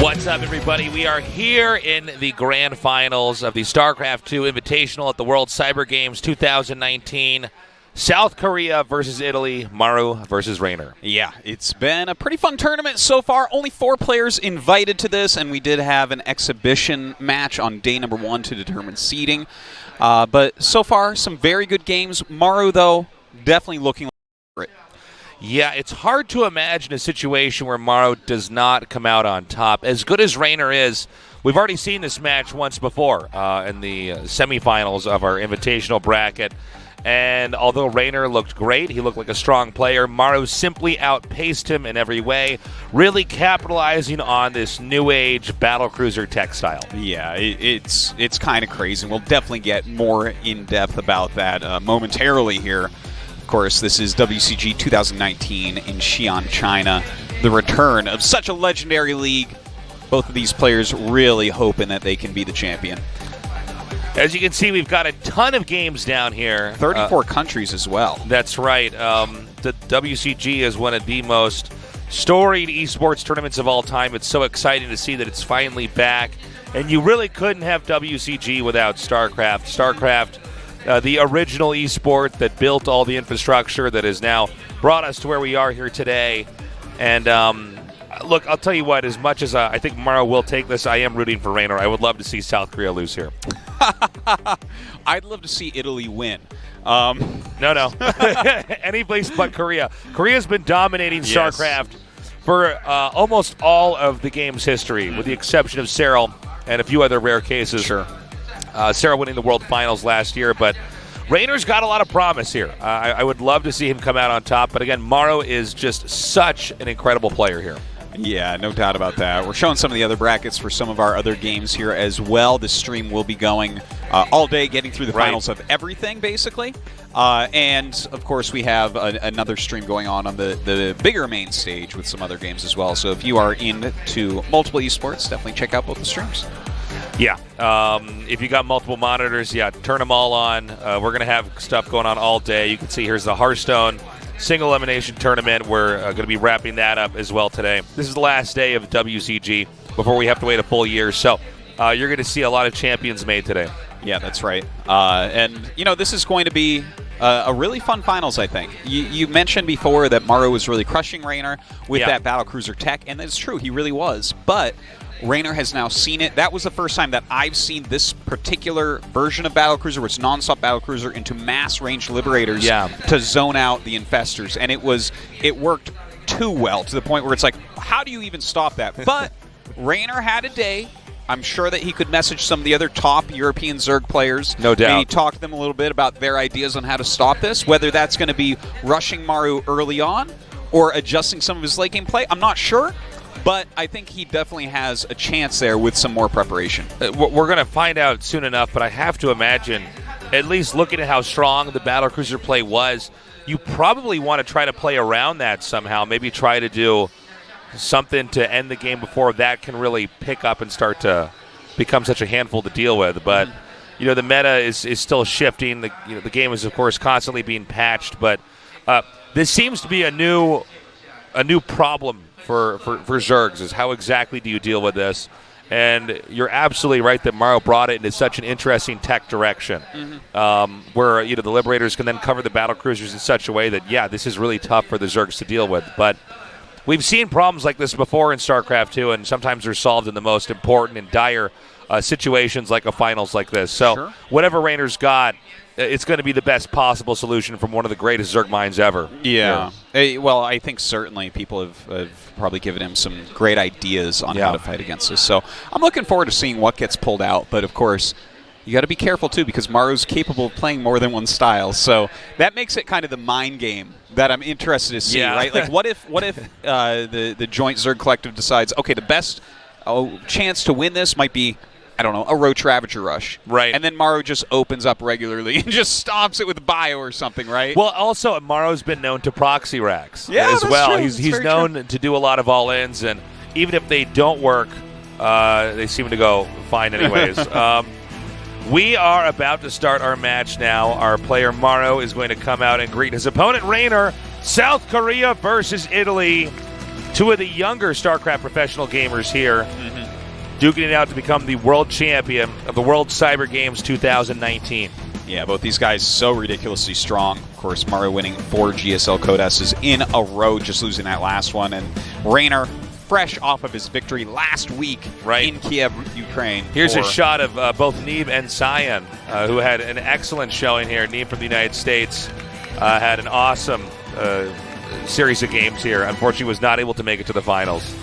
What's up, everybody? We are here in the grand finals of the StarCraft 2 Invitational at the World Cyber Games 2019. South Korea versus Italy, Maru versus Reynor. Yeah, it's been a pretty fun tournament so far. Only 4 players invited to this, and we did have an exhibition match on day number 1 to determine seeding. But so far, some very good games. Maru, though, definitely looking for it. Yeah, it's hard to imagine a situation where Maru does not come out on top. As good as Reynor is, we've already seen this match once before in the semifinals of our invitational bracket. And although Reynor looked great, he looked like a strong player, Maru simply outpaced him in every way, really capitalizing on this new age battlecruiser tech style. Yeah, it's kind of crazy. We'll definitely get more in depth about that momentarily here. Of course, this is WCG 2019 in Xi'an, China. The return of such a legendary league. Both of these players really hoping that they can be the champion. As you can see, we've got a ton of games down here. 34 countries as well. That's right. The WCG is one of the most storied esports tournaments of all time. It's so exciting to see that it's finally back. And you really couldn't have WCG without StarCraft. StarCraft, the original esport that built all the infrastructure that has now brought us to where we are here today. And look, I'll tell you what, as much as I think Maru will take this, I am rooting for Reynor. I would love to see South Korea lose here. I'd love to see Italy win. No. Any place but Korea. Korea's been dominating StarCraft for almost all of the game's history, with the exception of Cyril and a few other rare cases. Sure. Cyril winning the World Finals last year, but Reynor's got a lot of promise here. I would love to see him come out on top, but again, Maru is just such an incredible player here. Yeah, no doubt about that. We're showing some of the other brackets for some of our other games here as well. This stream will be going all day, getting through the finals of everything, basically. And, of course, we have another stream going on the bigger main stage with some other games as well. So if you are into multiple esports, definitely check out both the streams. Yeah. If you got multiple monitors, turn them all on. We're going to have stuff going on all day. You can see here's the Hearthstone single elimination tournament. We're going to be wrapping that up as well today. This is the last day of WCG before we have to wait a full year. So you're going to see a lot of champions made today. Yeah, that's right. And, this is going to be a really fun finals, I think. You mentioned before that Maru was really crushing Reynor with that battlecruiser tech, and that's true. He really was. But Reynor has now seen it. That was the first time that I've seen this particular version of battlecruiser, where it's non-stop battlecruiser, into mass range liberators to zone out the infestors, and it worked too well to the point where it's like, how do you even stop that? But Reynor had a day. I'm sure that he could message some of the other top European Zerg players. No doubt. Maybe talk to them a little bit about their ideas on how to stop this, whether that's going to be rushing Maru early on or adjusting some of his late game play. I'm not sure. But I think he definitely has a chance there with some more preparation. We're going to find out soon enough, but I have to imagine, at least looking at how strong the battlecruiser play was, you probably want to try to play around that somehow. Maybe try to do something to end the game before that can really pick up and start to become such a handful to deal with. But the meta is still shifting. The game is, of course, constantly being patched. But this seems to be a new problem for Zergs, is how exactly do you deal with this? And you're absolutely right that Maru brought it into such an interesting tech direction, where the Liberators can then cover the battlecruisers in such a way that, this is really tough for the Zergs to deal with. But we've seen problems like this before in StarCraft 2, and sometimes they're solved in the most important and dire situations like a finals like this. So whatever Reynor's got, it's going to be the best possible solution from one of the greatest Zerg minds ever. Yeah. Well, I think certainly people have probably given him some great ideas on how to fight against this. So I'm looking forward to seeing what gets pulled out. But, of course, you got to be careful, too, because Maru's capable of playing more than one style. So that makes it kind of the mind game that I'm interested to see, right? Like, what if the joint Zerg collective decides, okay, the best chance to win this might be, I don't know, a Roach Ravager rush. Right. And then Maru just opens up regularly and just stomps it with bio or something, right? Well, also, Maru's been known to proxy racks as well. True. He's known to do a lot of all-ins, and even if they don't work, they seem to go fine anyways. We are about to start our match now. Our player Maru is going to come out and greet his opponent, Reynor. South Korea versus Italy. Two of the younger StarCraft professional gamers here, duking it out to become the world champion of the World Cyber Games 2019. Yeah, both these guys so ridiculously strong. Of course, Maru winning 4 GSL Code S's in a row, just losing that last one. And Reynor, fresh off of his victory last week in Kiev, Ukraine. Here's a shot of both Neve and Xi'an, who had an excellent showing here. Neve from the United States had an awesome series of games here. Unfortunately, was not able to make it to the finals.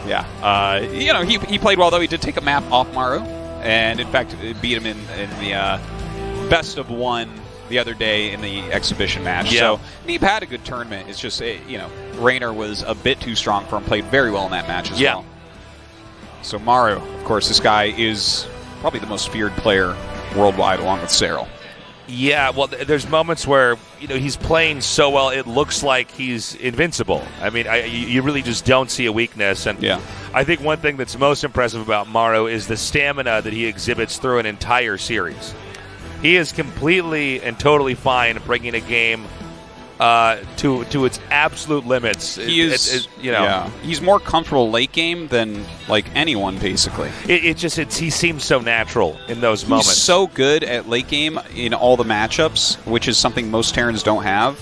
Yeah, he played well, though. He did take a map off Maru, and in fact, beat him in the best of one the other day in the exhibition match. Yeah. So Neve had a good tournament. It's just, Reynor was a bit too strong for him, played very well in that match as well. So Maru, of course, this guy is probably the most feared player worldwide, along with Cyril. Yeah, well, there's moments where he's playing so well it looks like he's invincible. I mean, you really just don't see a weakness. And I think one thing that's most impressive about Maru is the stamina that he exhibits through an entire series. He is completely and totally fine bringing a game to its absolute limits. He's more comfortable late game than anyone basically. He seems so natural in those moments. He's so good at late game in all the matchups, which is something most Terrans don't have.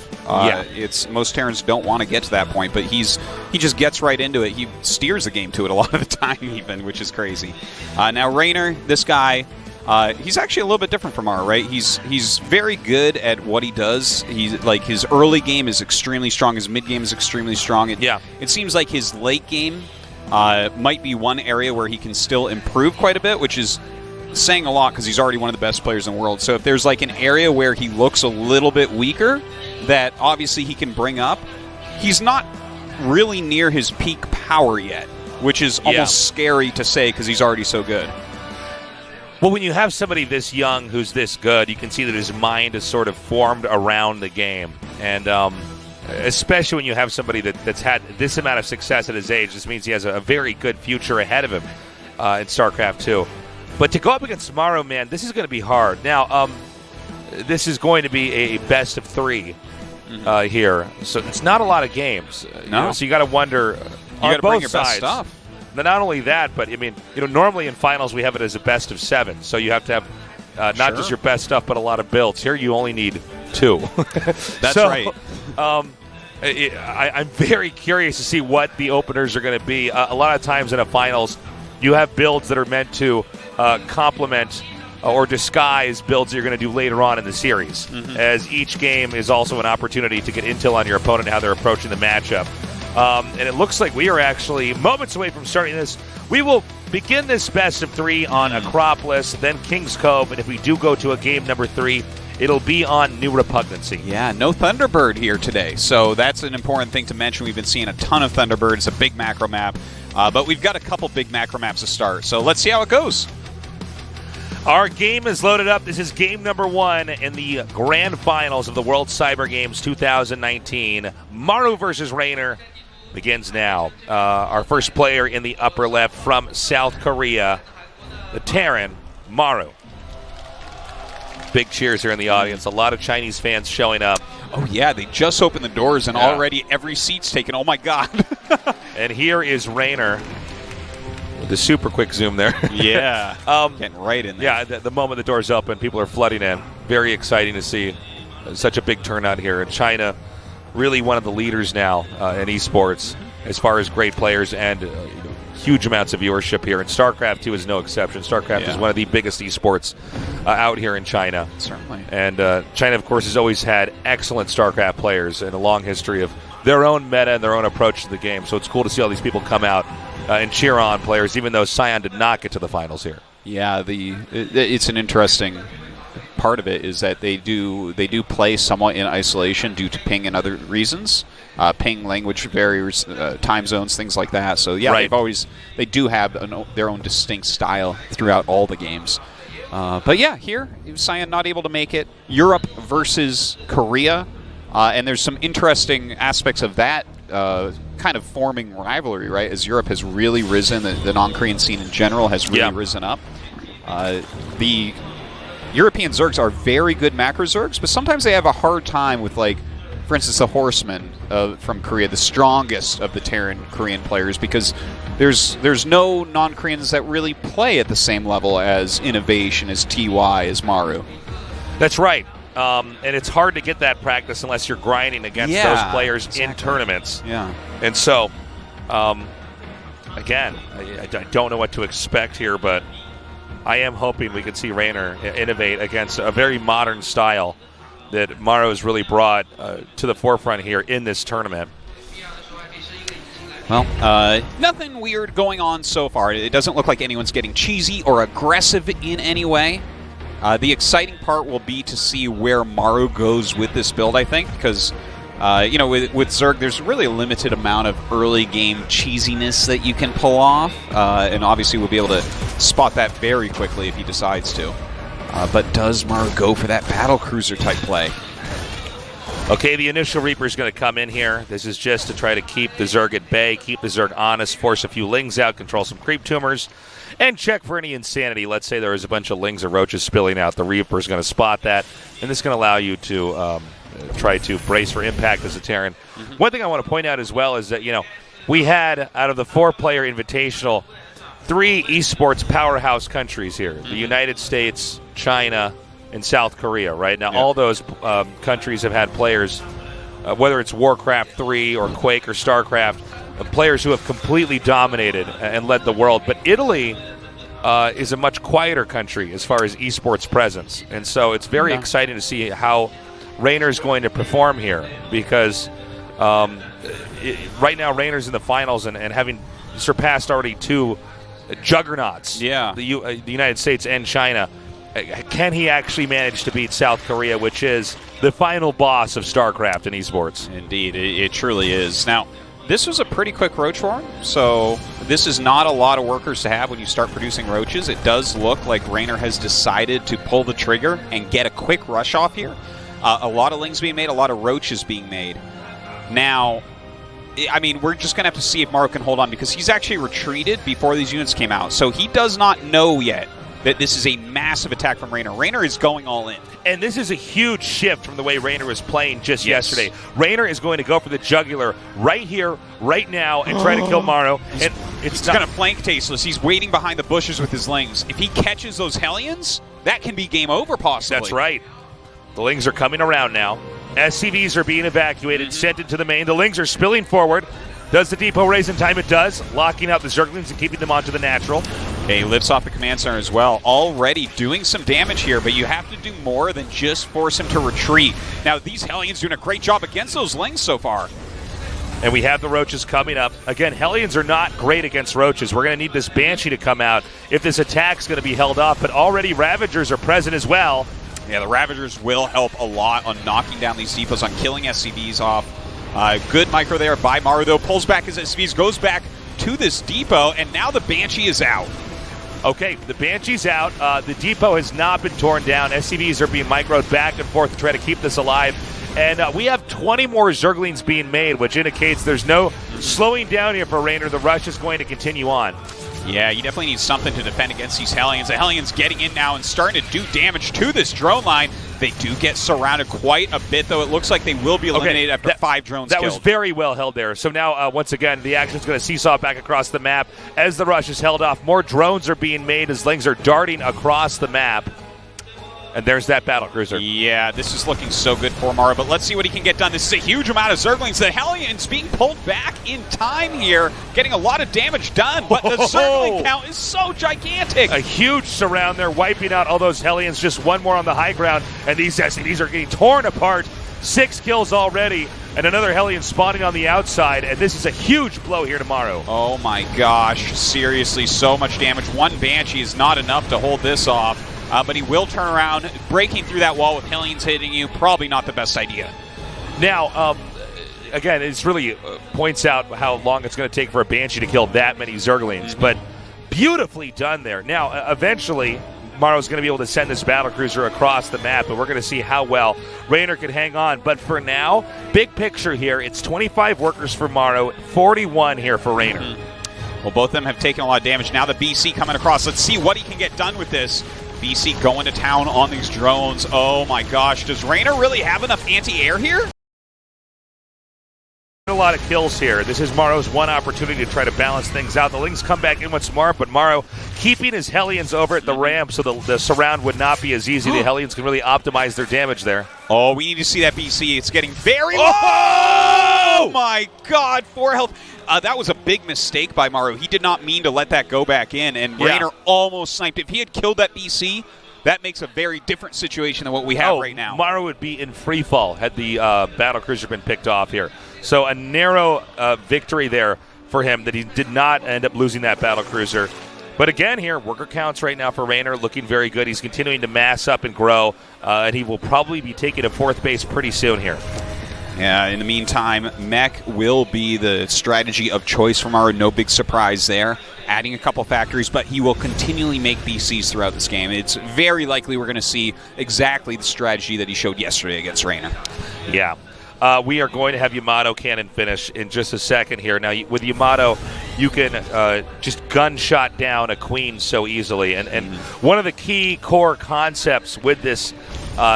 Most Terrans don't want to get to that point, but he just gets right into it. He steers the game to it a lot of the time, even, which is crazy. Now Reynor, this guy. He's actually a little bit different from Maru, right? He's very good at what he does. His early game is extremely strong. His mid game is extremely strong. It seems like his late game might be one area where he can still improve quite a bit, which is saying a lot because he's already one of the best players in the world. So if there's an area where he looks a little bit weaker, that obviously he can bring up. He's not really near his peak power yet, which is almost scary to say because he's already so good. Well, when you have somebody this young who's this good, you can see that his mind is sort of formed around the game. And especially when you have somebody that's had this amount of success at his age, this means he has a very good future ahead of him in StarCraft 2. But to go up against Maru, man, this is going to be hard. Now, this is going to be a best of 3 here. So it's not a lot of games. No. So you got to wonder, you got to bring your sides, best stuff. Not only that, but normally in finals we have it as a best of 7, so you have to have not just your best stuff, but a lot of builds. Here you only need 2. That's right. I'm very curious to see what the openers are going to be. A lot of times in a finals, you have builds that are meant to complement or disguise builds that you're going to do later on in the series, as each game is also an opportunity to get intel on your opponent and how they're approaching the matchup. And it looks like we are actually moments away from starting this. We will begin this best of 3 on Acropolis, then King's Cove, and if we do go to a game number 3, it'll be on New Repugnancy. Yeah, no Thunderbird here today, so that's an important thing to mention. We've been seeing a ton of Thunderbirds, a big macro map, but we've got a couple big macro maps to start, so let's see how it goes. Our game is loaded up. This is game number 1 in the grand finals of the World Cyber Games 2019. Maru versus Reynor begins now. Our first player in the upper left from South Korea, the Terran, Maru. Big cheers here in the audience. A lot of Chinese fans showing up. Oh, yeah, they just opened the doors, and already every seat's taken. Oh, my God. And here is Reynor. With the super quick zoom there. Yeah. Getting right in there. Yeah, the moment the doors open, people are flooding in. Very exciting to see such a big turnout here in China. Really one of the leaders now in esports as far as great players and huge amounts of viewership here. And StarCraft 2 is no exception. StarCraft is one of the biggest esports out here in China. Certainly. And China, of course, has always had excellent StarCraft players and a long history of their own meta and their own approach to the game. So it's cool to see all these people come out and cheer on players, even though Xi'an did not get to the finals here. Yeah, it's an interesting part of it is that they do play somewhat in isolation due to ping and other reasons, ping, language barriers, time zones, things like that. So yeah, they do have their own distinct style throughout all the games. But yeah, here Xi'an not able to make it. Europe versus Korea, and there's some interesting aspects of that kind of forming rivalry, right? As Europe has really risen, the non-Korean scene in general has really risen up. The European Zergs are very good macro Zergs, but sometimes they have a hard time with for instance, the Horsemen from Korea, the strongest of the Terran Korean players, because there's no non-Koreans that really play at the same level as Innovation, as TY, as Maru. That's right. And it's hard to get that practice unless you're grinding against those players in tournaments. Yeah. And so, again, I don't know what to expect here, but I am hoping we could see Reynor innovate against a very modern style that Maru has really brought to the forefront here in this tournament. Well, nothing weird going on so far. It doesn't look like anyone's getting cheesy or aggressive in any way. The exciting part will be to see where Maru goes with this build, I think, because with Zerg, there's really a limited amount of early game cheesiness that you can pull off, and obviously we'll be able to spot that very quickly if he decides to. But does Maru go for that battlecruiser type play? Okay, the initial Reaper is going to come in here. This is just to try to keep the Zerg at bay, keep the Zerg honest, force a few Lings out, control some creep tumors, and check for any insanity. Let's say there is a bunch of Lings or Roaches spilling out. The Reaper is going to spot that, and this is going to allow you to try to brace for impact as a Terran. One thing I want to point out as well is that, we had, out of the 4-player invitational, 3 esports powerhouse countries here. The United States, China, and South Korea, right? Now, all those countries have had players, whether it's Warcraft 3 or Quake or StarCraft, players who have completely dominated and led the world. But Italy is a much quieter country as far as esports presence. And so it's very exciting to see how Reynor is going to perform here, because right now Reynor's in the finals and having surpassed already 2 juggernauts, the United States and China. Can he actually manage to beat South Korea, which is the final boss of StarCraft in esports? Indeed, it truly is. Now, this was a pretty quick roach farm, so this is not a lot of workers to have when you start producing roaches. It does look like Reynor has decided to pull the trigger and get a quick rush off here. A lot of Lings being made, a lot of roaches being made. Now, I mean, we're just going to have to see if Maru can hold on, because he's actually retreated before these units came out, so he does not know yet that this is a massive attack from Reynor. Reynor is going all in. And this is a huge shift from the way Reynor was playing just yesterday. Reynor is going to go for the jugular right here, right now, and try to kill Maru. And it's going to flank Tasteless. He's waiting behind the bushes with his Lings. If he catches those Hellions, that can be game over, possibly. That's right. The Lings are coming around now. SCVs are being evacuated, sent into the main. The Lings are spilling forward. Does the depot raise in time? It does, locking out the Zerglings and keeping them onto the natural. He lifts off the command center as well, already doing some damage here, but you have to do more than just force him to retreat. Now, these Hellions doing a great job against those Lings so far. And we have the Roaches coming up. Again, Hellions are not great against Roaches. We're going to need this Banshee to come out if this attack's going to be held off, but already Ravagers are present as well. Yeah, the Ravagers will help a lot on knocking down these depots, on killing SCVs off. Good micro there by Maru, though. Pulls back his SCVs, goes back to this depot, and now the Banshee is out. Okay, the Banshee's out. The depot has not been torn down. SCVs are being microed back and forth to try to keep this alive. And we have 20 more Zerglings being made, which indicates there's no slowing down here for Reynor. The rush is going to continue on. Yeah, you definitely need something to defend against these Hellions. The Hellions getting in now and starting to do damage to this drone line. They do get surrounded quite a bit, though. It looks like they will be eliminated after 5 drones That killed. was very well held there. So now, once again, the action's going to seesaw back across the map as the rush is held off. More drones are being made as Lings are darting across the map. And there's that battlecruiser. Yeah, this is looking so good for Maru, but let's see what he can get done. This is a huge amount of Zerglings. The Hellions being pulled back in time here, getting a lot of damage done, but the Zergling count is so gigantic. A huge surround there, wiping out all those Hellions. Just one more on the high ground, and these SCVs are getting torn apart. 6 kills already, and another Hellion spawning on the outside, and this is a huge blow here to Maru. Oh my gosh, seriously, so much damage. One Banshee is not enough to hold this off. But he will turn around, breaking through that wall with Hellions hitting you. Probably not the best idea. Now, again, it really points out how long it's going to take for a Banshee to kill that many Zerglings, but beautifully done there. Now, eventually, Maru's going to be able to send this battlecruiser across the map, and we're going to see how well Reynor can hang on. But for now, big picture here, it's 25 workers for Maru, 41 here for Reynor. Well, both of them have taken a lot of damage. Now the BC coming across. Let's see what he can get done with this. BC going to town on these drones. Oh my gosh, does Reynor really have enough anti-air here? lot of kills here. This is Maru's one opportunity to try to balance things out. The Lings come back in once more, but Maru keeping his Hellions over at the ramp so the surround would not be as easy. The Hellions can really optimize their damage there. Oh, we need to see that BC. It's getting very low. Oh my God, 4 health. That was a big mistake by Maru. He did not mean to let that go back in, and Reynor almost sniped. If he had killed that BC, that makes a very different situation than what we have right now. Maru would be in free fall had the battlecruiser been picked off here. So a narrow victory there for him that he did not end up losing that battlecruiser. But again here, worker counts right now for Reynor looking very good. He's continuing to mass up and grow, and he will probably be taking a 4th base pretty soon here. Yeah, in the meantime, mech will be the strategy of choice for Maru. No big surprise there. Adding a couple factories, but he will continually make BCs throughout this game. It's very likely we're going to see exactly the strategy that he showed yesterday against Reynor. Yeah. We are going to have Yamato cannon finish in just a second here. Now, with Yamato, you can just gunshot down a queen so easily. And one of the key core concepts with this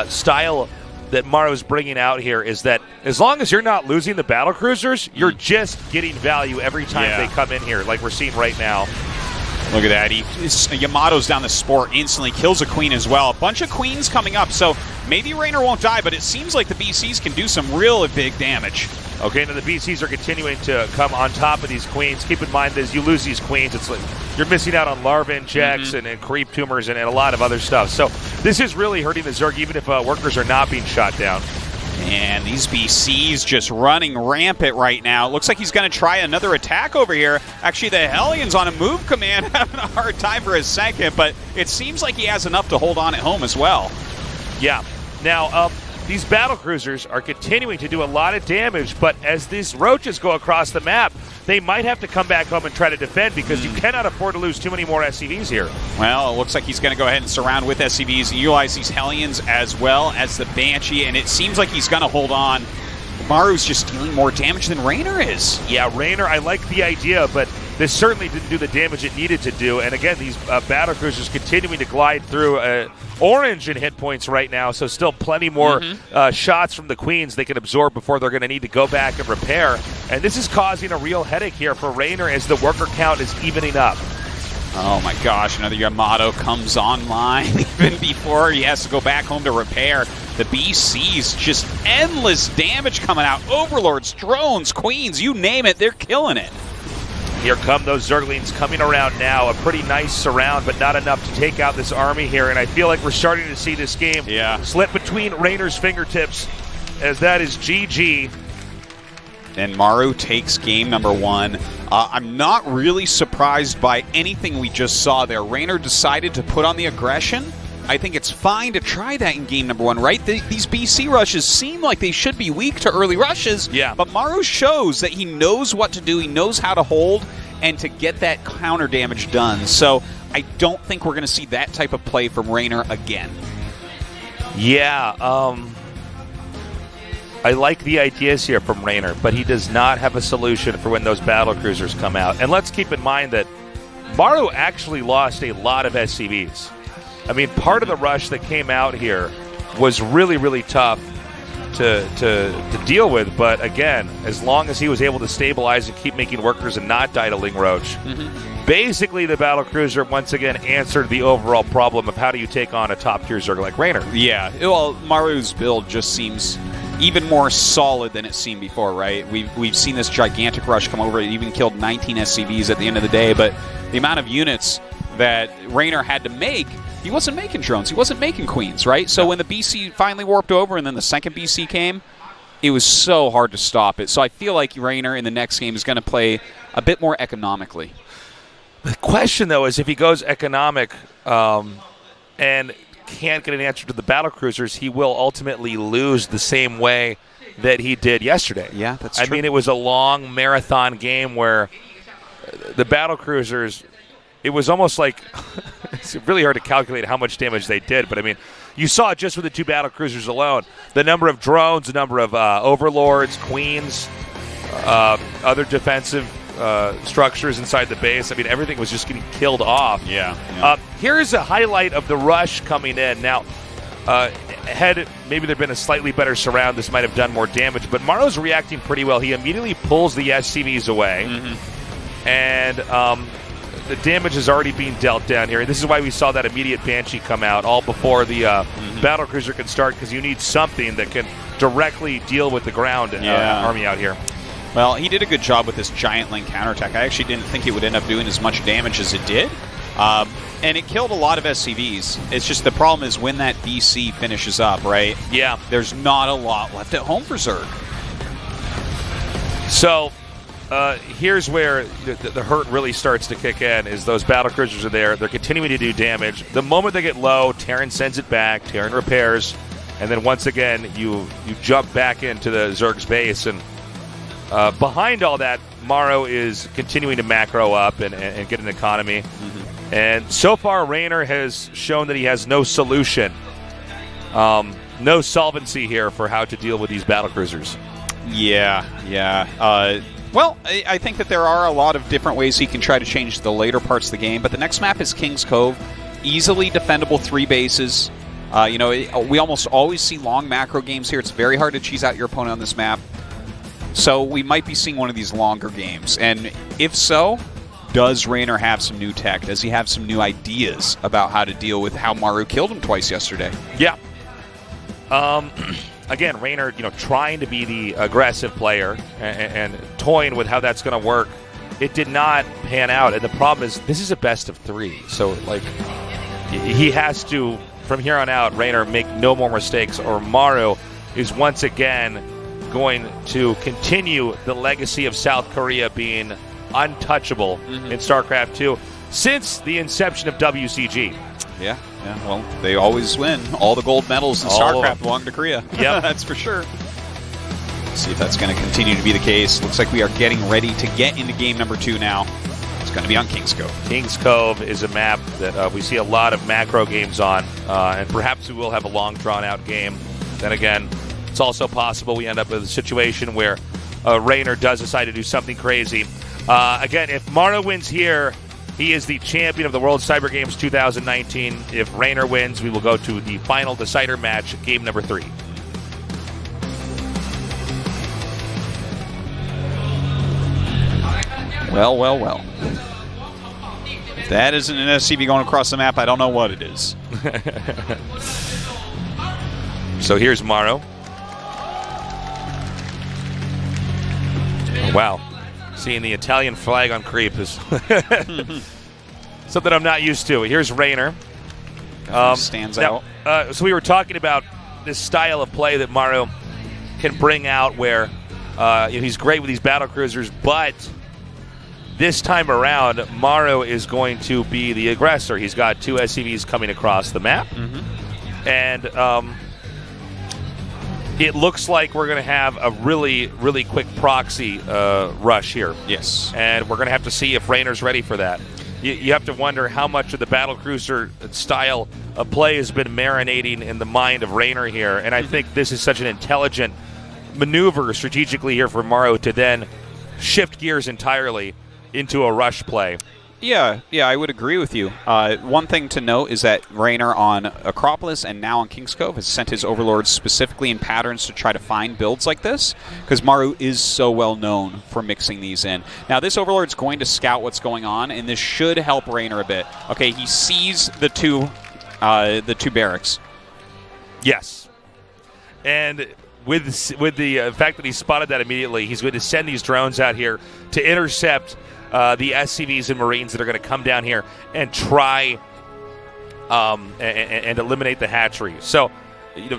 style that Maru's bringing out here is that as long as you're not losing the battlecruisers, you're just getting value every time they come in here, like we're seeing right now. Look at that. Yamato's down the sport instantly, kills a queen as well. A bunch of queens coming up, so maybe Reynor won't die, but it seems like the BCs can do some real big damage. Okay, now the BCs are continuing to come on top of these queens. Keep in mind that as you lose these queens, it's like you're missing out on larva injects and creep tumors and a lot of other stuff. So this is really hurting the Zerg, even if workers are not being shot down. And these BCs just running rampant right now. Looks like he's going to try another attack over here. Actually, the Hellions on a move command having a hard time for a second, but it seems like he has enough to hold on at home as well. Yeah. Now, these battlecruisers are continuing to do a lot of damage, but as these roaches go across the map, they might have to come back home and try to defend because you cannot afford to lose too many more SCVs here. Well, it looks like he's going to go ahead and surround with SCVs and utilize these Hellions as well as the Banshee, and it seems like he's going to hold on. Maru's just dealing more damage than Reynor is. Yeah, Reynor, I like the idea, but this certainly didn't do the damage it needed to do. And again, these battlecruisers continuing to glide through orange in hit points right now, so still plenty more shots from the queens they can absorb before they're going to need to go back and repair. And this is causing a real headache here for Reynor as the worker count is evening up. Oh my gosh, another Yamato comes online even before he has to go back home to repair. The BC's just endless damage coming out. Overlords, drones, queens, you name it, they're killing it. Here come those Zerglings coming around now. A pretty nice surround, but not enough to take out this army here. And I feel like we're starting to see this game slip between Reynor's fingertips, as that is GG. And Maru takes game number 1. I'm not really surprised by anything we just saw there. Reynor decided to put on the aggression. I think it's fine to try that in game number 1, right? These BC rushes seem like they should be weak to early rushes, but Maru shows that he knows what to do, he knows how to hold, and to get that counter damage done. So I don't think we're going to see that type of play from Reynor again. Yeah, I like the ideas here from Reynor, but he does not have a solution for when those battlecruisers come out. And let's keep in mind that Maru actually lost a lot of SCVs. I mean, part of the rush that came out here was really, really tough to deal with. But again, as long as he was able to stabilize and keep making workers and not die to Ling Roach, basically the battlecruiser once again answered the overall problem of how do you take on a top-tier Zerg like Reynor. Yeah, well, Maru's build just seems even more solid than it seemed before, right? We've seen this gigantic rush come over. It even killed 19 SCVs at the end of the day, but the amount of units that Reynor had to make, he wasn't making drones, he wasn't making queens, right? So when the BC finally warped over and then the second BC came, it was so hard to stop it. So I feel like Reynor in the next game is going to play a bit more economically. The question, though, is if he goes economic and can't get an answer to the battlecruisers, he will ultimately lose the same way that he did yesterday. Yeah, that's true. I mean, it was a long marathon game where the battlecruisers, it was almost like it's really hard to calculate how much damage they did, but I mean, you saw just with the 2 battlecruisers alone, the number of drones, the number of overlords, queens, other defensive structures inside the base. I mean, everything was just getting killed off. Yeah. Here's a highlight of the rush coming in. Now, had maybe there been a slightly better surround, this might have done more damage. But Maru's reacting pretty well. He immediately pulls the SCVs away. And the damage is already being dealt down here. This is why we saw that immediate Banshee come out all before the battlecruiser can start, because you need something that can directly deal with the ground army out here. Well, he did a good job with this giant link counterattack. I actually didn't think it would end up doing as much damage as it did. And it killed a lot of SCVs. It's just the problem is when that BC finishes up, right? Yeah. There's not a lot left at home for Zerg. So here's where the hurt really starts to kick in, is those battlecruisers are there. They're continuing to do damage. The moment they get low, Terran sends it back. Terran repairs. And then once again, you jump back into the Zerg's base. And behind all that, Maru is continuing to macro up and get an economy. And so far, Reynor has shown that he has no solution, no solvency here for how to deal with these battlecruisers. Yeah. Well, I think that there are a lot of different ways he can try to change the later parts of the game, but the next map is King's Cove. Easily defendable 3 bases. We almost always see long macro games here. It's very hard to cheese out your opponent on this map. So we might be seeing one of these longer games. And if so, does Reynor have some new tech? Does he have some new ideas about how to deal with how Maru killed him twice yesterday? Yeah. Again, Reynor, trying to be the aggressive player and toying with how that's going to work. It did not pan out. And the problem is, this is a best of 3. So, he has to, from here on out, Reynor, make no more mistakes, or Maru is once again going to continue the legacy of South Korea being untouchable in StarCraft 2 since the inception of WCG. Yeah. Well, they always win. All the gold medals in StarCraft belong to Korea. Yeah, that's for sure. See if that's going to continue to be the case. Looks like we are getting ready to get into game number 2 now. It's going to be on King's Cove. King's Cove is a map that we see a lot of macro games on, and perhaps we will have a long, drawn-out game. Then again, it's also possible we end up with a situation where Reynor does decide to do something crazy. Again, if Maru wins here, he is the champion of the World Cyber Games 2019. If Reynor wins, we will go to the final decider match, game number 3. Well. If that isn't an SCV going across the map, I don't know what it is. So here's Maru. Oh, wow. Seeing the Italian flag on creep is something I'm not used to. Here's Reynor. Stands out. So we were talking about this style of play that Maru can bring out where he's great with these battlecruisers, but this time around, Maru is going to be the aggressor. He's got 2 SCVs coming across the map. And it looks like we're going to have a really, really quick proxy rush here. Yes. And we're going to have to see if Reynor's ready for that. You have to wonder how much of the battlecruiser style of play has been marinating in the mind of Reynor here. And I think this is such an intelligent maneuver strategically here for Maru to then shift gears entirely into a rush play. Yeah, I would agree with you. One thing to note is that Reynor on Acropolis and now on King's Cove has sent his overlords specifically in patterns to try to find builds like this, because Maru is so well known for mixing these in. Now, this overlord's going to scout what's going on, and this should help Reynor a bit. Okay, he sees the two barracks. Yes. And with the fact that he spotted that immediately, he's going to send these drones out here to intercept the SCVs and Marines that are going to come down here and try and eliminate the hatchery. So,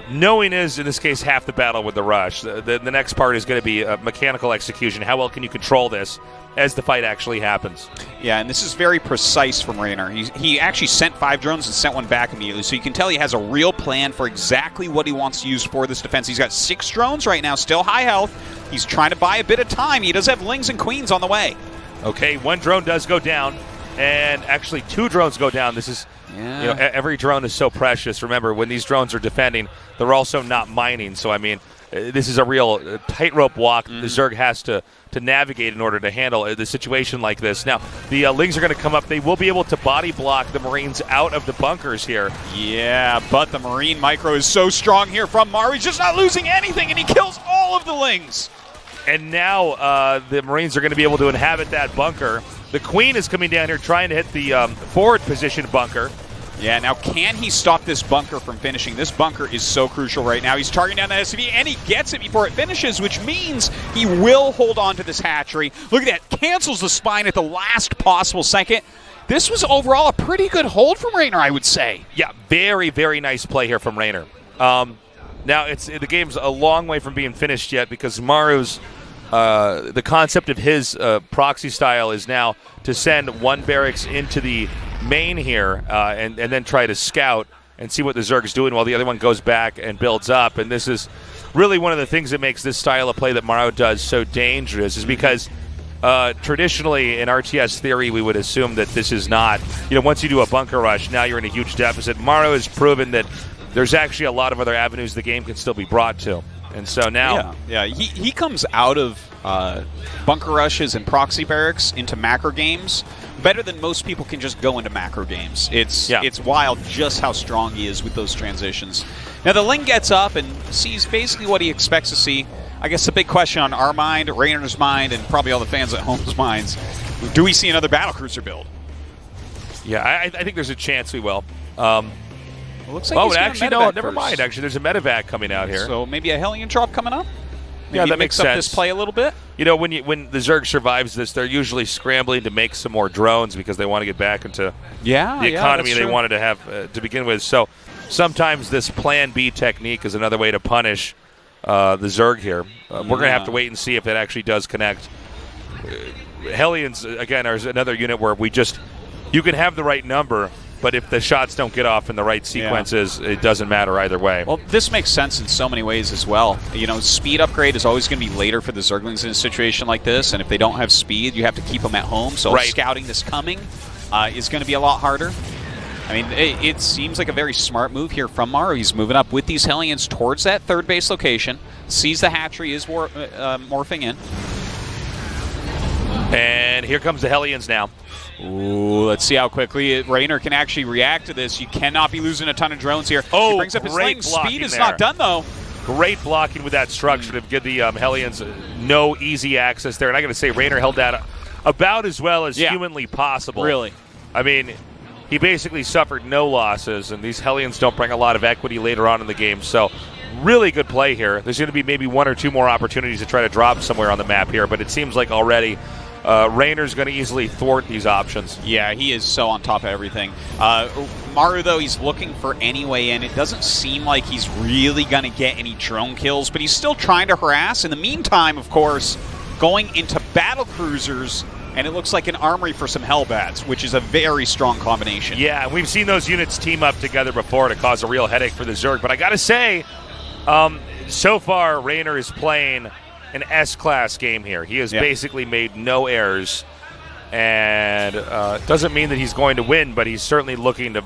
knowing is, in this case, half the battle with the rush. The next part is going to be mechanical execution. How well can you control this as the fight actually happens? Yeah, and this is very precise from Reynor. He actually sent 5 drones and sent one back immediately, so you can tell he has a real plan for exactly what he wants to use for this defense. He's got 6 drones right now, still high health. He's trying to buy a bit of time. He does have Lings and Queens on the way. Okay, 1 drone does go down, and actually 2 drones go down. This is, every drone is so precious. Remember, when these drones are defending, they're also not mining. So, I mean, this is a real tightrope walk the Zerg has to navigate in order to handle the situation like this. Now, the Lings are going to come up. They will be able to body block the Marines out of the bunkers here. Yeah, but the Marine micro is so strong here from Maru. He's just not losing anything, and he kills all of the Lings. And now the Marines are going to be able to inhabit that bunker. The Queen is coming down here trying to hit the forward position bunker. Yeah, now can he stop this bunker from finishing? This bunker is so crucial right now. He's targeting down the SCV, and he gets it before it finishes, which means he will hold on to this hatchery. Look at that. Cancels the spine at the last possible second. This was overall a pretty good hold from Reynor, I would say. Yeah, very, very nice play here from Reynor. Now, the game's a long way from being finished yet because Maru's the concept of his proxy style is now to send one barracks into the main here and then try to scout and see what the Zerg's doing while the other one goes back and builds up. And this is really one of the things that makes this style of play that Maru does so dangerous is because traditionally in RTS theory we would assume that this is not, once you do a bunker rush, now you're in a huge deficit. Maru has proven that there's actually a lot of other avenues the game can still be brought to. And so now... Yeah, he comes out of bunker rushes and proxy barracks into macro games better than most people can just go into macro games. It's wild just how strong he is with those transitions. Now the Ling gets up and sees basically what he expects to see. I guess the big question on our mind, Reynor's mind, and probably all the fans at home's minds, do we see another battlecruiser build? Yeah, I think there's a chance we will. Looks like he's actually, no, never first. mind. Actually, there's a medevac coming out here. So maybe a Hellion drop coming up? Maybe that makes sense. sense. This play a little bit? When the Zerg survives this, they're usually scrambling to make some more drones because they want to get back into the economy they wanted to have to begin with. So sometimes this Plan B technique is another way to punish the Zerg here. We're going to have to wait and see if it actually does connect. Hellions, again, are another unit where you can have the right number, but if the shots don't get off in the right sequences, it doesn't matter either way. Well, this makes sense in so many ways as well. Speed upgrade is always going to be later for the Zerglings in a situation like this, and if they don't have speed, you have to keep them at home. So scouting this coming is going to be a lot harder. I mean, it seems like a very smart move here from Maru. He's moving up with these Hellions towards that third base location, sees the hatchery is morphing in. And here comes the Hellions now. Ooh, let's see how quickly Reynor can actually react to this. You cannot be losing a ton of drones here. He brings up his lane. Speed is not done, though. Great blocking with that structure to give the Hellions no easy access there. And I got to say, Reynor held that about as well as humanly possible. Really. I mean, he basically suffered no losses, and these Hellions don't bring a lot of equity later on in the game. So really good play here. There's going to be maybe one or two more opportunities to try to drop somewhere on the map here, but it seems like already Reynor's going to easily thwart these options. Yeah, he is so on top of everything. Maru, though, he's looking for any way in. It doesn't seem like he's really going to get any drone kills, but he's still trying to harass. In the meantime, of course, going into battle cruisers, and it looks like an armory for some Hellbats, which is a very strong combination. Yeah, we've seen those units team up together before to cause a real headache for the Zerg, but I got to say, so far, Reynor is playing an S-class game here. He has basically made no errors, and doesn't mean that he's going to win, but he's certainly looking to...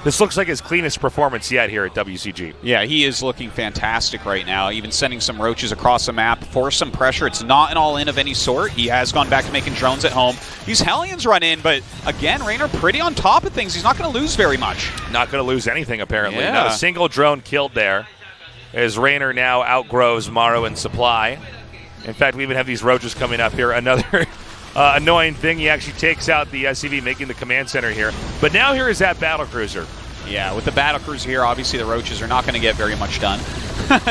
This looks like his cleanest performance yet here at WCG. Yeah, he is looking fantastic right now, even sending some roaches across the map for some pressure. It's not an all-in of any sort. He has gone back to making drones at home. These Hellions run in, but again, Reynor pretty on top of things. He's not going to lose very much. Not going to lose anything, apparently. Not a single drone killed there, as Reynor now outgrows Maru in supply. In fact, we even have these roaches coming up here. Another annoying thing, he actually takes out the SCV, making the command center here. But now here is that battlecruiser. Yeah, with the battlecruiser here, obviously the roaches are not going to get very much done.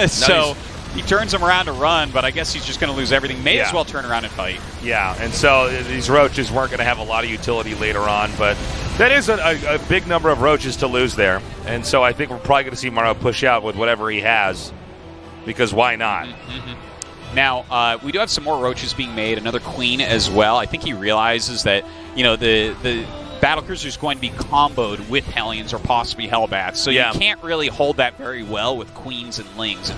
So he turns them around to run, but I guess he's just going to lose everything. May as well turn around and fight. Yeah, and so these roaches weren't going to have a lot of utility later on, but that is a big number of roaches to lose there. And so I think we're probably going to see Maru push out with whatever he has, because why not? Now, we do have some more roaches being made, another queen as well. I think he realizes that, the battlecruiser is going to be comboed with Hellions or possibly Hellbats, so you can't really hold that very well with queens and lings.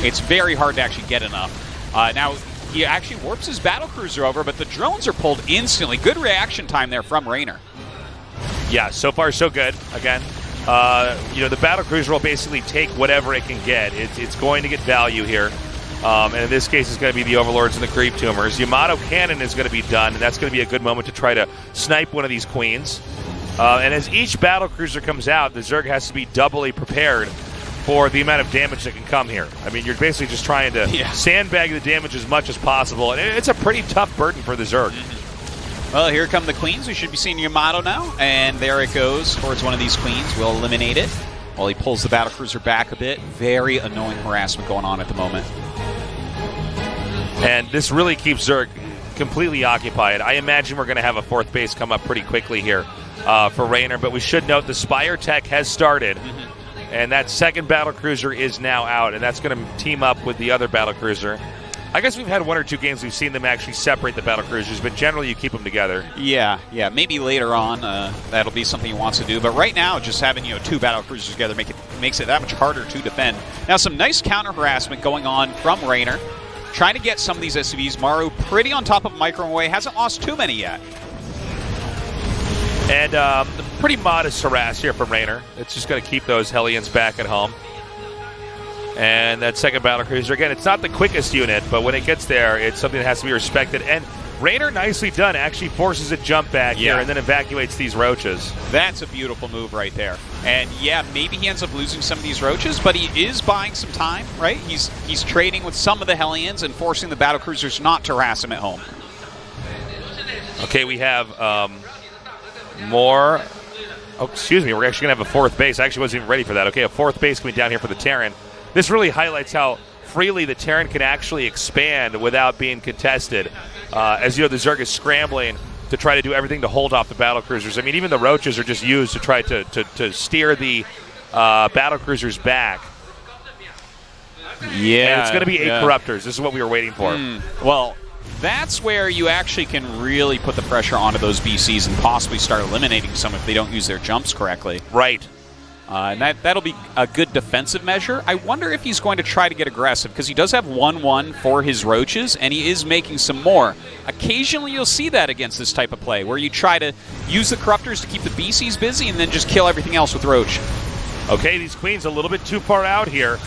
It's very hard to actually get enough. Now, he actually warps his battlecruiser over, but the drones are pulled instantly. Good reaction time there from Reynor. Yeah, so far so good. Again, the battlecruiser will basically take whatever it can get. It's going to get value here. And in this case, it's going to be the Overlords and the Creep Tumors. Yamato Cannon is going to be done, and that's going to be a good moment to try to snipe one of these queens. And as each battlecruiser comes out, the Zerg has to be doubly prepared for the amount of damage that can come here. I mean, you're basically just trying to sandbag the damage as much as possible, and it's a pretty tough burden for the Zerg. Well, here come the queens. We should be seeing Yamato now, and there it goes towards one of these queens. We'll eliminate it while he pulls the battlecruiser back a bit. Very annoying harassment going on at the moment. And this really keeps Zerg completely occupied. I imagine we're going to have a fourth base come up pretty quickly here for Reynor, but we should note the Spire tech has started, and that second battlecruiser is now out, and that's going to team up with the other battlecruiser. I guess we've had one or two games we've seen them actually separate the battlecruisers, but generally you keep them together. Yeah, maybe later on that'll be something he wants to do, but right now just having two battlecruisers together makes it that much harder to defend. Now some nice counter harassment going on from Reynor, trying to get some of these SCVs. Maru pretty on top of Microwave, hasn't lost too many yet. And pretty modest harass here from Reynor. It's just going to keep those Hellions back at home. And that second battlecruiser, again, it's not the quickest unit, but when it gets there, it's something that has to be respected. And Reynor, nicely done, actually forces a jump back here and then evacuates these roaches. That's a beautiful move right there. And yeah, maybe he ends up losing some of these roaches, but he is buying some time, right? He's trading with some of the Hellions and forcing the battlecruisers not to harass him at home. Okay, we have more. Oh, excuse me, we're actually going to have a fourth base. I actually wasn't even ready for that. Okay, a fourth base coming down here for the Terran. This really highlights how freely the Terran can actually expand without being contested. As you know, the Zerg is scrambling to try to do everything to hold off the battlecruisers. I mean, even the roaches are just used to try to steer the battlecruisers back. Yeah. And it's going to be 8 corruptors. This is what we were waiting for. Well, that's where you actually can really put the pressure onto those BCs and possibly start eliminating some if they don't use their jumps correctly. Right. And that'll be a good defensive measure. I wonder if he's going to try to get aggressive, because he does have 1-1 for his roaches, and he is making some more. Occasionally you'll see that against this type of play, where you try to use the corruptors to keep the BCs busy and then just kill everything else with roach. Okay, these queens a little bit too far out here,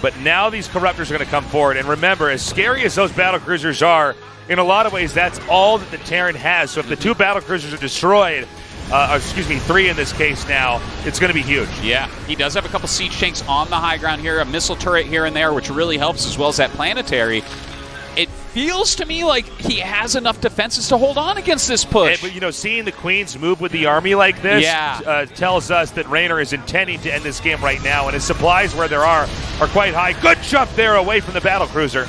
but now these corruptors are going to come forward. And remember, as scary as those battlecruisers are, in a lot of ways, that's all that the Terran has. So if the 2 battlecruisers are destroyed, 3 in this case now, it's going to be huge. Yeah, he does have a couple siege tanks on the high ground here, a missile turret here and there, which really helps, as well as that planetary. It feels to me like he has enough defenses to hold on against this push. But, seeing the queens move with the army like this tells us that Reynor is intending to end this game right now, and his supplies where there are quite high. Good jump there away from the battlecruiser.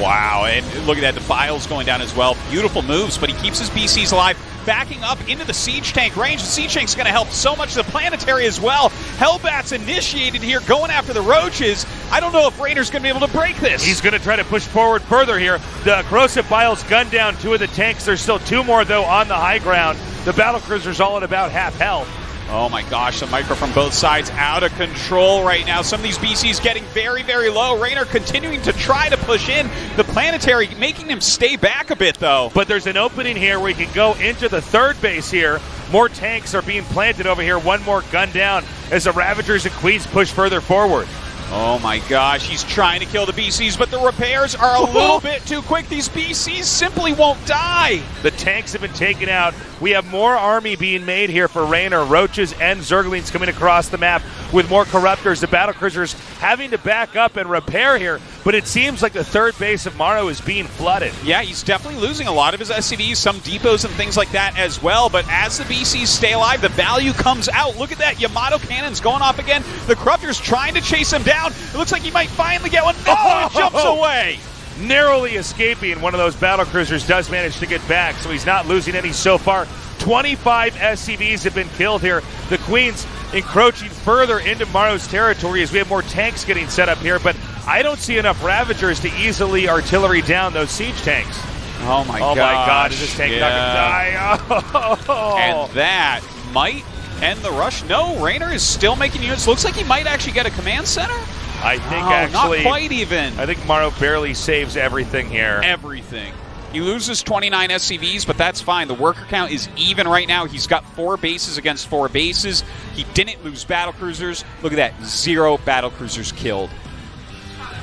Wow, and look at that, the Biles going down as well. Beautiful moves, but he keeps his BCs alive, backing up into the siege tank range. The siege tank's going to help so much, the planetary as well. Hellbat's initiated here, going after the roaches. I don't know if Reynor's going to be able to break this. He's going to try to push forward further here. The corrosive Biles gunned down 2 of the tanks. There's still 2 more, though, on the high ground. The battlecruiser's all at about half health. Oh my gosh, the micro from both sides out of control right now. Some of these BCs getting very, very low. Reynor continuing to try to push in. The planetary making him stay back a bit, though. But there's an opening here where he can go into the third base here. More tanks are being planted over here. 1 more gun down as the Ravagers and Queens push further forward. Oh my gosh, he's trying to kill the BCs, but the repairs are a little bit too quick. These BCs simply won't die. The tanks have been taken out. We have more army being made here for Reynor. Roaches and Zerglings coming across the map with more corruptors. The battlecruisers having to back up and repair here, but it seems like the third base of Maru is being flooded. Yeah, he's definitely losing a lot of his SCVs, some depots and things like that as well, but as the BCs stay alive, the value comes out. Look at that, Yamato cannons going off again. The corruptors trying to chase him down. It looks like he might finally get one. Oh, it jumps away. Narrowly escaping. One of those battlecruisers does manage to get back, so he's not losing any so far. 25 SCVs have been killed here. The Queens encroaching further into Maru's territory as we have more tanks getting set up here, but I don't see enough Ravagers to easily artillery down those siege tanks. Oh my god. Oh my god, is this tank not going to die? Oh. And that might end the rush. No, Reynor is still making units. Looks like he might actually get a command center. I think actually... Not quite even. I think Maru barely saves everything here. Everything. He loses 29 SCVs, but that's fine. The worker count is even right now. He's got 4 bases against 4 bases. He didn't lose battlecruisers. Look at that. 0 battlecruisers killed.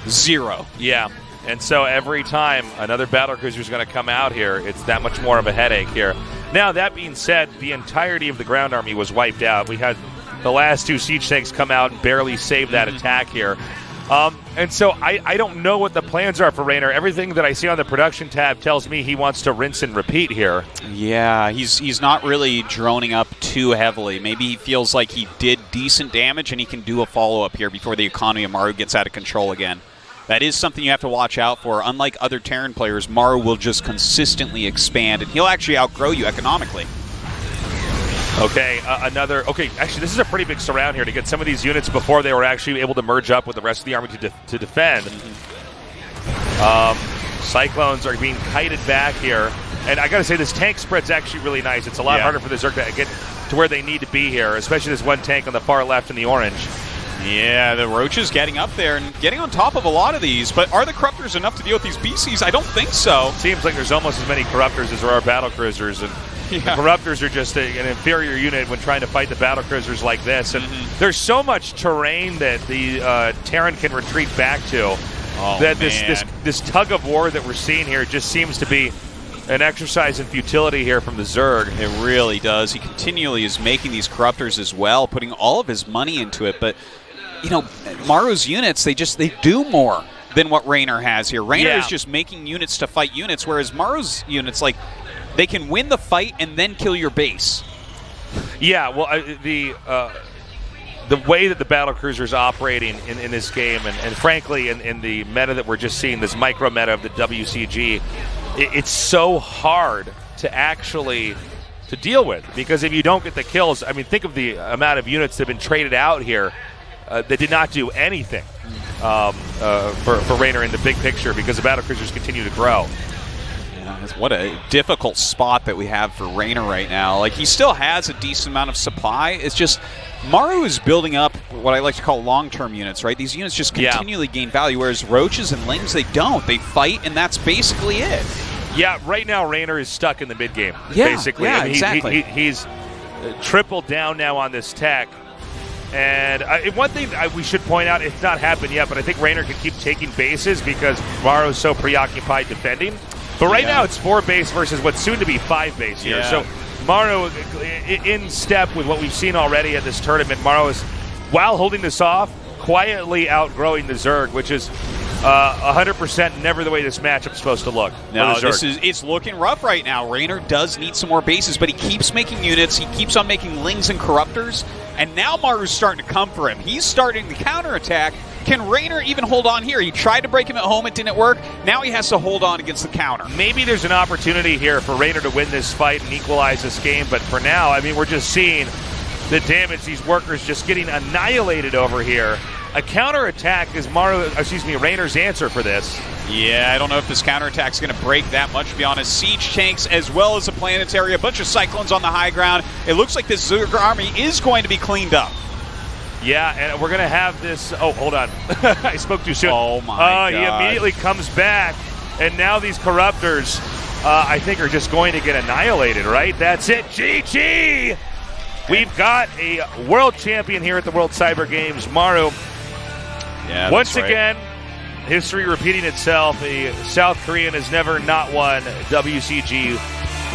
0. Yeah. And so every time another battlecruiser is going to come out here, it's that much more of a headache here. Now, that being said, the entirety of the ground army was wiped out. We had the last 2 siege tanks come out and barely save that attack here. And so I don't know what the plans are for Reynor. Everything that I see on the production tab tells me he wants to rinse and repeat here. Yeah, he's not really droning up too heavily. Maybe he feels like he did decent damage and he can do a follow-up here before the economy of Maru gets out of control again. That is something you have to watch out for. Unlike other Terran players, Maru will just consistently expand, and he'll actually outgrow you economically. Okay, actually, this is a pretty big surround here to get some of these units before they were actually able to merge up with the rest of the army to defend. Cyclones are being kited back here. And I got to say, this tank spread's actually really nice. It's a lot harder for the Zerg to get to where they need to be here, especially this one tank on the far left in the orange. Yeah, the Roaches getting up there and getting on top of a lot of these. But are the Corruptors enough to deal with these BCs? I don't think so. Seems like there's almost as many Corruptors as there are battlecruisers. And the Corruptors are just an inferior unit when trying to fight the battlecruisers like this. And there's so much terrain that the Terran can retreat back to that this tug of war that we're seeing here just seems to be an exercise in futility here from the Zerg. It really does. He continually is making these Corruptors as well, putting all of his money into it. But, you know, Maru's units, they do more than what Reynor has here. Reynor is just making units to fight units, whereas Maru's units, like, they can win the fight and then kill your base. Yeah, well, the way that the battlecruiser is operating in this game, and frankly, in the meta that we're just seeing, this micro meta of the WCG, it's so hard to actually to deal with, because if you don't get the kills, I mean, think of the amount of units that have been traded out here that did not do anything for Reynor in the big picture, because the battlecruisers continue to grow. What a difficult spot that we have for Reynor right now. Like, he still has a decent amount of supply. It's just Maru is building up what I like to call long-term units, right? These units just continually gain value, whereas Roaches and Lings, they don't. They fight, and that's basically it. Yeah, right now Reynor is stuck in the mid-game, basically. Yeah, I mean, exactly. He's tripled down now on this tech. And one thing we should point out, it's not happened yet, but I think Reynor can keep taking bases because Maru is so preoccupied defending. But right now it's 4 base versus what's soon to be 5 base here. So Maru, in step with what we've seen already at this tournament, Maru is, while holding this off, quietly outgrowing the Zerg, which is 100% never the way this matchup's supposed to look. No, it's looking rough right now. Reynor does need some more bases, but he keeps making units. He keeps on making Lings and Corruptors, and now Maru's starting to come for him. He's starting the counterattack. Can Reynor even hold on here? He tried to break him at home. It didn't work. Now he has to hold on against the counter. Maybe there's an opportunity here for Reynor to win this fight and equalize this game, but for now, I mean, we're just seeing the damage, these workers just getting annihilated over here. A counterattack is Reynor's answer for this. Yeah, I don't know if this counterattack's going to break that much beyond his siege tanks as well as the planetary. A bunch of Cyclones on the high ground. It looks like this Zerg army is going to be cleaned up. Yeah, and we're going to have this... Oh, hold on. I spoke too soon. Oh, my God. He immediately comes back, and now these Corruptors, I think, are just going to get annihilated, right? That's it. GG! We've got a world champion here at the World Cyber Games, Maru. Yeah, once again, history repeating itself. A South Korean has never not won WCG,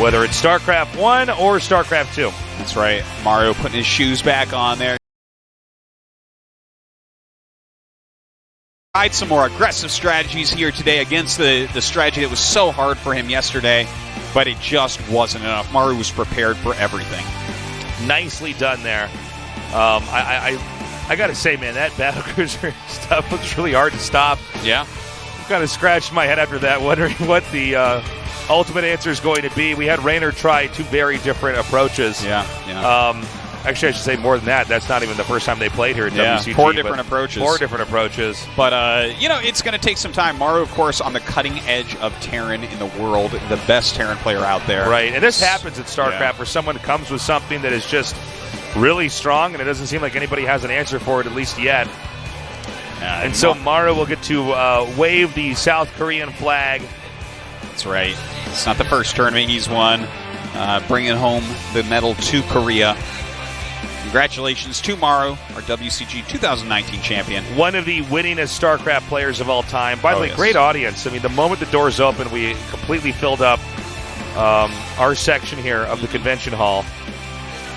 whether it's StarCraft 1 or StarCraft 2. That's right. Maru putting his shoes back on there. Tried some more aggressive strategies here today against the strategy that was so hard for him yesterday, but it just wasn't enough. Maru was prepared for everything. Nicely done there. I got to say, man, that battlecruiser stuff was really hard to stop. Yeah. I've kind of scratched my head after that, wondering what the ultimate answer is going to be. We had Reynor try 2 very different approaches. Yeah. Actually, I should say more than that. That's not even the first time they played here at WCG. 4 different approaches. 4 different approaches. But, it's going to take some time. Maru, of course, on the cutting edge of Terran in the world, the best Terran player out there. Right, and this happens at StarCraft where someone comes with something that is just really strong, and it doesn't seem like anybody has an answer for it, at least yet. So Maru will get to wave the South Korean flag. That's right. It's not the first tournament he's won, bringing home the medal to Korea. Congratulations to Maru, our WCG 2019 champion. One of the winningest StarCraft players of all time. By the way, yes. Great audience. I mean, the moment the doors opened, we completely filled up our section here of the convention hall.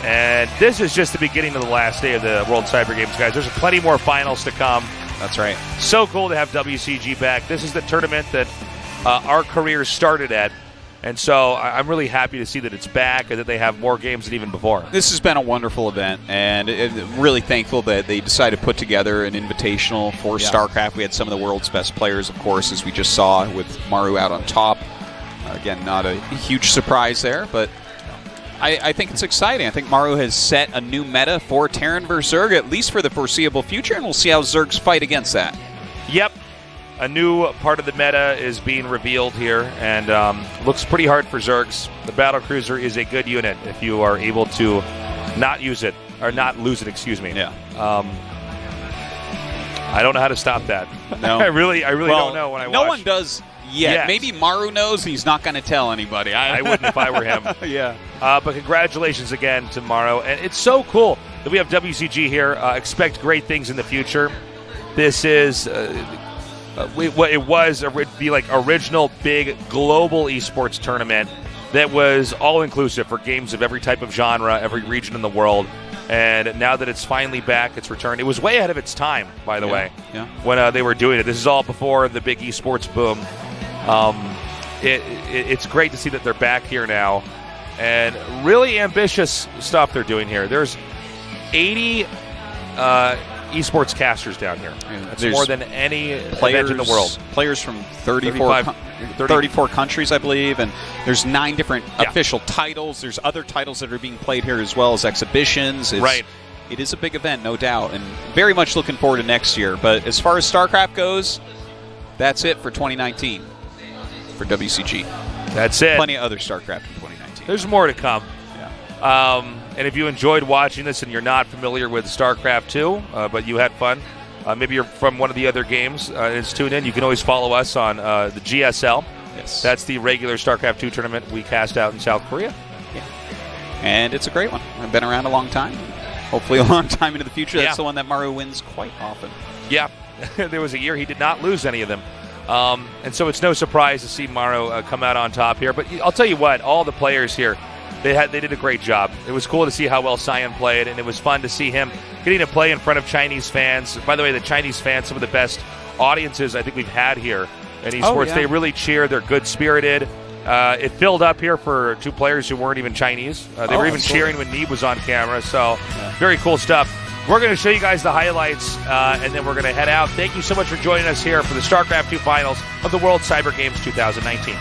And this is just the beginning of the last day of the World Cyber Games, guys. There's plenty more finals to come. That's right. So cool to have WCG back. This is the tournament that our careers started at. And so I'm really happy to see that it's back and that they have more games than even before. This has been a wonderful event, and really thankful that they decided to put together an invitational for StarCraft. We had some of the world's best players, of course, as we just saw with Maru out on top. Again, not a huge surprise there, but I think it's exciting. I think Maru has set a new meta for Terran vs. Zerg, at least for the foreseeable future, and we'll see how Zergs fight against that. Yep. A new part of the meta is being revealed here, and looks pretty hard for Zergs. The Battlecruiser is a good unit if you are able to not use it, or not lose it, excuse me. Yeah. I don't know how to stop that. No. I really don't know when I watch. No one does yet. Yes. Maybe Maru knows, and he's not going to tell anybody. I wouldn't if I were him. Yeah. But congratulations again to Maru. And it's so cool that we have WCG here. Expect great things in the future. This is... what it was, it'd be like original big global esports tournament that was all-inclusive for games of every type of genre, every region in the world. And now that it's finally back, it's returned. It was way ahead of its time, by the way, when they were doing it. This is all before the big esports boom. It's great to see that they're back here now. And really ambitious stuff they're doing here. There's 80... esports casters down here. That's more than any event in the world. Players from 34 countries, I believe, and there's 9 different official titles. There's other titles that are being played here as well as exhibitions. It is a big event, no doubt, and very much looking forward to next year. But as far as StarCraft goes, that's it for 2019 for WCG. That's it. Plenty of other StarCraft in 2019. There's more to come. Yeah. And if you enjoyed watching this and you're not familiar with StarCraft 2, but you had fun, maybe you're from one of the other games and it's tuned in, you can always follow us on the GSL. Yes. That's the regular StarCraft 2 tournament we cast out in South Korea. Yeah. And it's a great one. I've been around a long time. Hopefully a long time into the future. That's the one that Maru wins quite often. Yeah. There was a year he did not lose any of them. And so it's no surprise to see Maru come out on top here. But I'll tell you what, all the players here, they did a great job. It was cool to see how well Xi'an played, and it was fun to see him getting to play in front of Chinese fans. By the way, the Chinese fans, some of the best audiences I think we've had here in esports. They really cheer. They're good-spirited. It filled up here for 2 players who weren't even Chinese. They were even cheering when Neeb was on camera, so very cool stuff. We're going to show you guys the highlights, and then we're going to head out. Thank you so much for joining us here for the StarCraft 2 Finals of the World Cyber Games 2019.